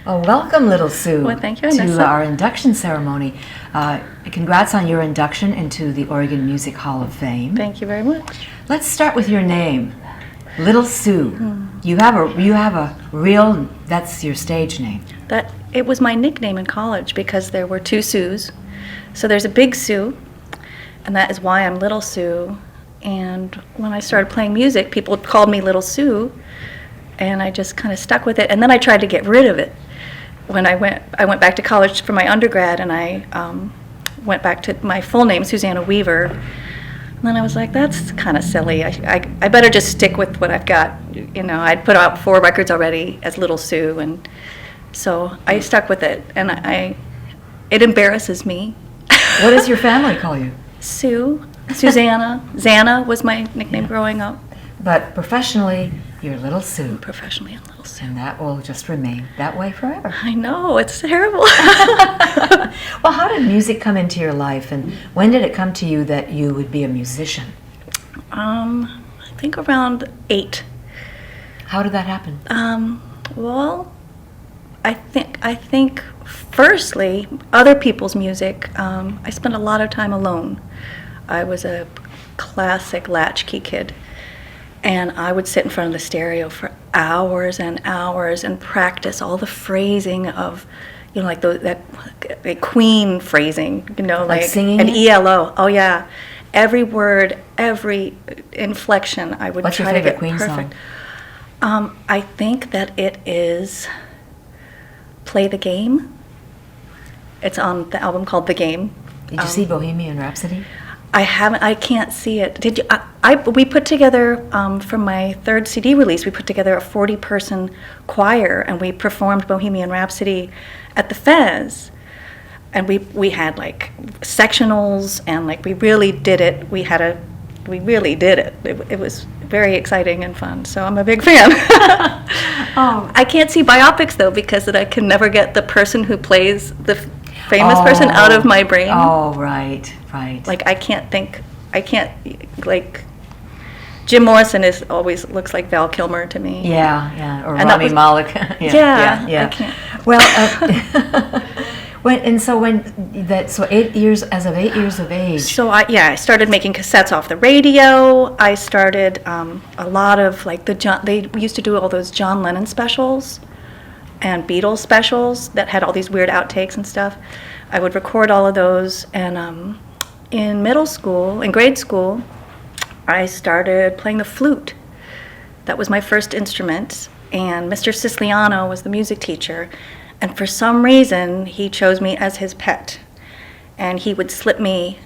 Well, welcome, little Sue, Well, thank you, to Inessa. our induction ceremony. Congrats on your induction into the Oregon Music Hall of Fame. Thank you very much. Let's start with your name, Little Sue. You have a real, that's your stage name. It was my nickname in college because there were two Sues. So there's a big Sue, and that is why I'm Little Sue. And when I started playing music, people called me Little Sue, and I just kind of stuck with it. And then I tried to get rid of it. When I went back to college for my undergrad, and I went back to my full name, Susanna Weaver. And then I was like, that's kind of silly. I better just stick with what I've got. You know, I'd put out 4 records already as Little Sue, and so I stuck with it. And it embarrasses me. What does your family call you? Sue, Susanna, Xana was my nickname growing up. But professionally, you're Little Sue. Professionally, I'm Little Sue. And that will just remain that way forever. I know, it's terrible. Well, how did music come into your life, and when did it come to you that you would be a musician? I think around 8. How did that happen? Well, I think firstly, other people's music. I spent a lot of time alone. I was a classic latchkey kid, and I would sit in front of the stereo for hours and hours and practice all the phrasing of, you know, like that Queen phrasing, you know, Like singing an it? ELO. Oh yeah, every word, every inflection, I would What's your try to favorite get Queen perfect. song? I think that it is "Play the Game." It's on the album called "The Game." Did you see Bohemian Rhapsody? I haven't. I can't see it. Did you? We put together for my 3rd CD release. We put together a 40-person choir, and we performed Bohemian Rhapsody at the Fez. And we had like sectionals, and like we really did it. We really did it. It was very exciting and fun. So I'm a big fan. Oh. I can't see biopics though, because I can never get the person who plays the famous person out of my brain. Oh, right. Like like Jim Morrison always looks like Val Kilmer to me. Yeah, or And Rami Malek. I can't. Well, so 8 years, as of 8 years of age. So I started making cassettes off the radio. I started a lot of like they used to do all those John Lennon specials and Beatles specials that had all these weird outtakes and stuff. I would record all of those, and in grade school, I started playing the flute. That was my first instrument, and Mr. Siciliano was the music teacher, and for some reason, he chose me as his pet, and he would slip me,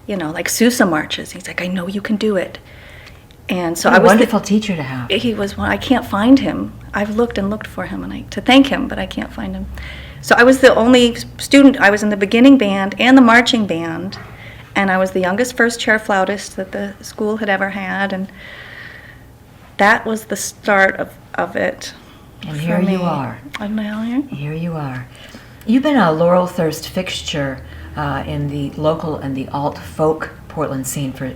like Sousa marches. He's like, I know you can do it. And so What I a was wonderful teacher to have. He was one. I can't find him. I've looked and looked for him, and to thank him, but I can't find him. So I was the only student. I was in the beginning band and the marching band, and I was the youngest first chair flautist that the school had ever had, and that was the start of it. And here you are. I'm now here. Here you are. You've been a Laurel Thirst fixture in the local and the alt folk Portland scene for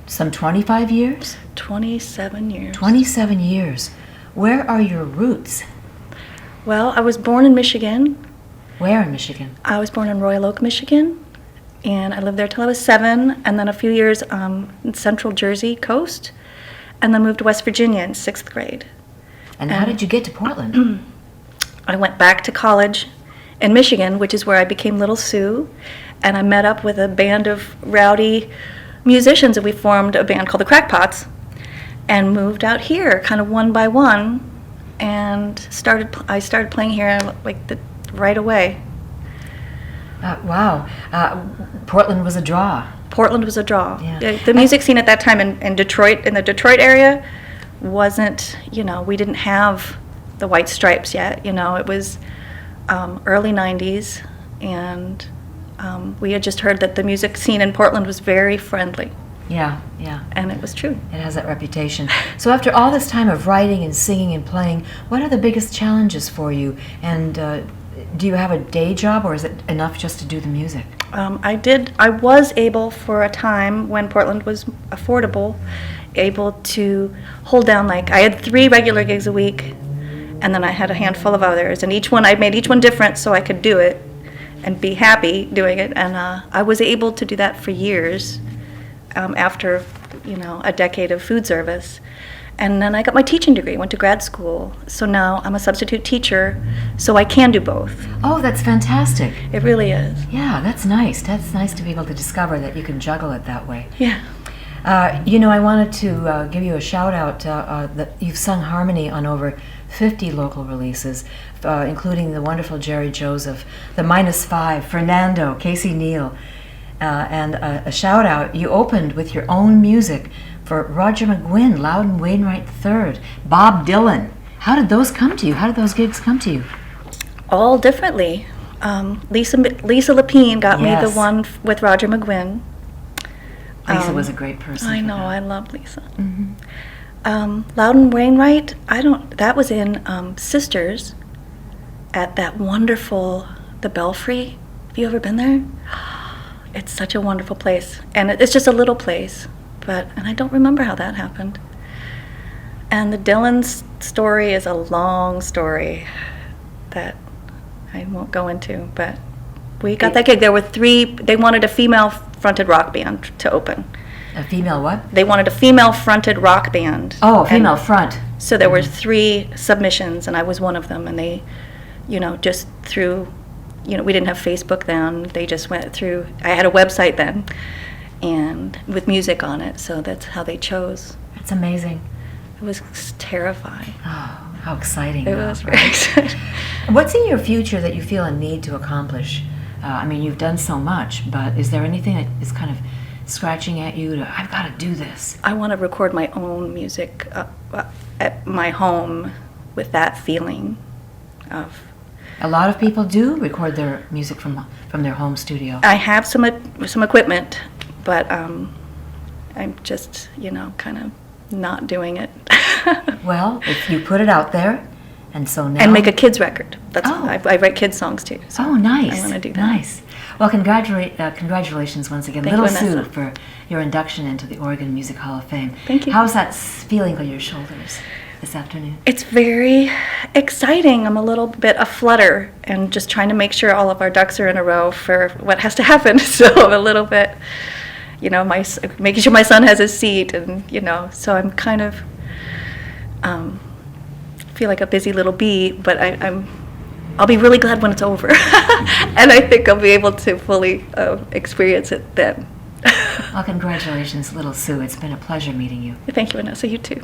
some 25 years? 27 years. 27 years. Where are your roots? Well, I was born in Michigan. Where in Michigan? I was born in Royal Oak, Michigan, and I lived there till I was 7, and then a few years in Central Jersey coast, and then moved to West Virginia in 6th grade. And how did you get to Portland? I went back to college in Michigan, which is where I became Little Sue, and I met up with a band of rowdy musicians, and we formed a band called the Crackpots, and moved out here kind of one by one, and I started playing here right away. Wow. Portland was a draw. Portland was a draw. Yeah. The music scene at that time in Detroit, in the Detroit area, wasn't, we didn't have the White Stripes yet. It was early 90s, and we had just heard that the music scene in Portland was very friendly. Yeah. And it was true. It has that reputation. So after all this time of writing and singing and playing, what are the biggest challenges for you? And do you have a day job, or is it enough just to do the music? I was able for a time, when Portland was affordable, able to hold down, I had 3 regular gigs a week, and then I had a handful of others, and I made each one different so I could do it and be happy doing it. And I was able to do that for years after, a decade of food service. And then I got my teaching degree, went to grad school. So now I'm a substitute teacher, so I can do both. Oh, that's fantastic. It really is. Yeah, that's nice. That's nice to be able to discover that you can juggle it that way. Yeah. I wanted to give you a shout out that you've sung harmony on over 50 local releases, including the wonderful Jerry Joseph, the -5, Fernando, Casey Neal, and a shout out. You opened with your own music for Roger McGuinn, Loudon Wainwright III, Bob Dylan. How did those come to you? How did those gigs come to you? All differently. Lisa Lapine got me the Yes. one with Roger McGuinn. Lisa was a great person. I for know, that. I love Lisa. Loudon Wainwright, that was in Sisters at that wonderful, the Belfry. Have you ever been there? It's such a wonderful place. And it's just a little place, and I don't remember how that happened. And the Dylan's story is a long story that I won't go into, but we got that gig. There were they wanted a female-fronted rock band to open. A female what? They wanted a female-fronted rock band. Oh, female front. So there were 3 submissions, and I was one of them. And they, just through, we didn't have Facebook then. They just went through. I had a website then, and with music on it. So that's how they chose. That's amazing. It was terrifying. Oh, how exciting. It was very exciting. What's in your future that you feel a need to accomplish? You've done so much, but is there anything that is kind of scratching at you I've got to do this? I want to record my own music at my home with that feeling of. A lot of people do record their music from their home studio. I have some equipment, but I'm just, kind of not doing it. Well, if you put it out there, and so now... And make a kids record. Oh. I write kids songs too. So Oh, nice. I want to do that. Nice. Well, congratulations once again, Thank you, Little Sue, Inessa. for your induction into the Oregon Music Hall of Fame. Thank you. How's that feeling on your shoulders this afternoon? It's very exciting. I'm a little bit aflutter and just trying to make sure all of our ducks are in a row for what has to happen. So I'm a little bit, making sure my son has a seat, and so I'm kind of feel like a busy little bee, but I'll be really glad when it's over, and I think I'll be able to fully experience it then. Well, congratulations, Little Sue. It's been a pleasure meeting you. Thank you, Inessa. You too.